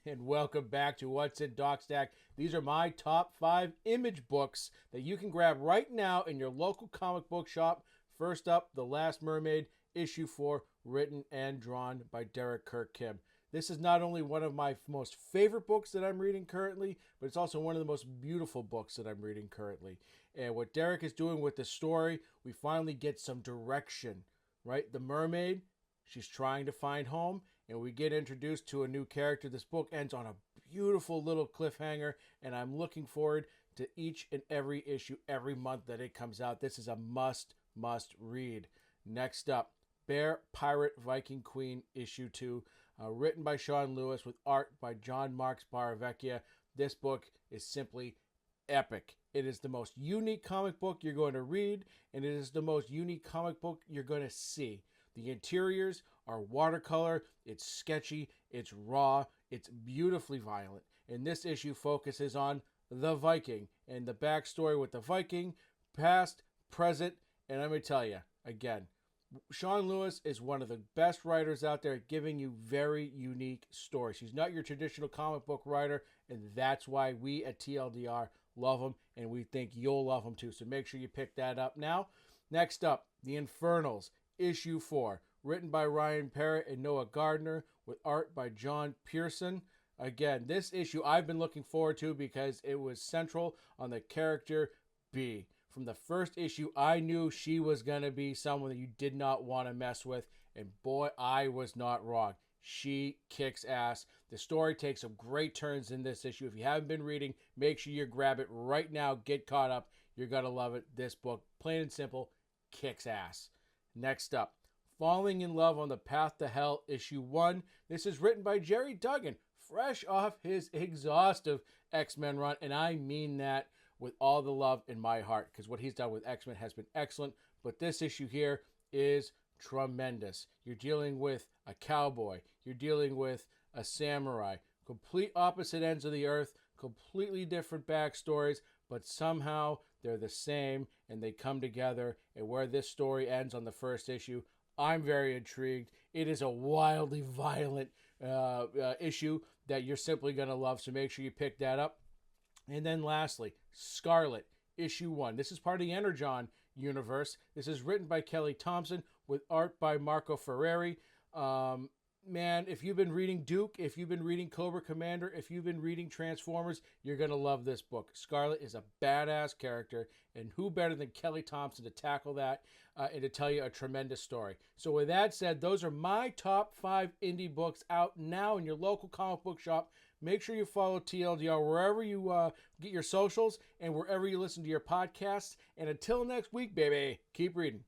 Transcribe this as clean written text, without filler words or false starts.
And welcome back to What's in DocStack. These are my top 5 image books that you can grab right now in your local comic book shop. First up, The Last Mermaid, issue 4, written and drawn by Derek Kirk Kim. This is not only one of my most favorite books that I'm reading currently, but it's also one of the most beautiful books that I'm reading currently. And what Derek is doing with the story, we finally get some direction, right? The mermaid, she's trying to find home, and we get introduced to a new character. This book ends on a beautiful little cliffhanger, and I'm looking forward to each and every issue every month that it comes out. This is a must read. Next up, Bear Pirate Viking Queen issue 2, written by Sean Lewis with art by John Marks Baravecchia. This book is simply epic. It is the most unique comic book you're going to read, and it is the most unique comic book you're going to see. The interiors are watercolor, it's sketchy, it's raw, it's beautifully violent. And this issue focuses on the Viking and the backstory with the Viking, past, present, and I'm going to tell you, again, Sean Lewis is one of the best writers out there giving you very unique stories. He's not your traditional comic book writer, and that's why we at TLDR love him, and we think you'll love him too. So make sure you pick that up now. Next up, The Infernals, issue 4, written by Ryan Parrott and Noah Gardner with art by John Pearson. Again, this issue I've been looking forward to because it was central on the character B. From the first issue, I knew she was going to be someone that you did not want to mess with, and boy, I was not wrong. She kicks ass. The story takes some great turns in this issue. If you haven't been reading, make sure you grab it right now. Get caught up. You're going to love it. This book, plain and simple, kicks ass. Next up, Falling in Love on the Path to Hell, issue 1. This is written by Jerry Duggan, fresh off his exhaustive X-Men run, and I mean that with all the love in my heart, because what he's done with X-Men has been excellent, but this issue here is tremendous. You're dealing with a cowboy, you're dealing with a samurai, complete opposite ends of the earth, completely different backstories, but somehow they're the same and they come together. And where this story ends on the first issue, I'm very intrigued. It is a wildly violent issue that you're simply going to love, so make sure you pick that up. And then lastly, Scarlet, issue 1. This is part of the Energon universe. This is written by Kelly Thompson with art by Marco Ferreri. Man, if you've been reading Duke, if you've been reading Cobra Commander, if you've been reading Transformers, you're going to love this book. Scarlet is a badass character, and who better than Kelly Thompson to tackle that and to tell you a tremendous story. So with that said, those are my top 5 indie books out now in your local comic book shop. Make sure you follow TLDR wherever you get your socials and wherever you listen to your podcasts. And until next week, baby, keep reading.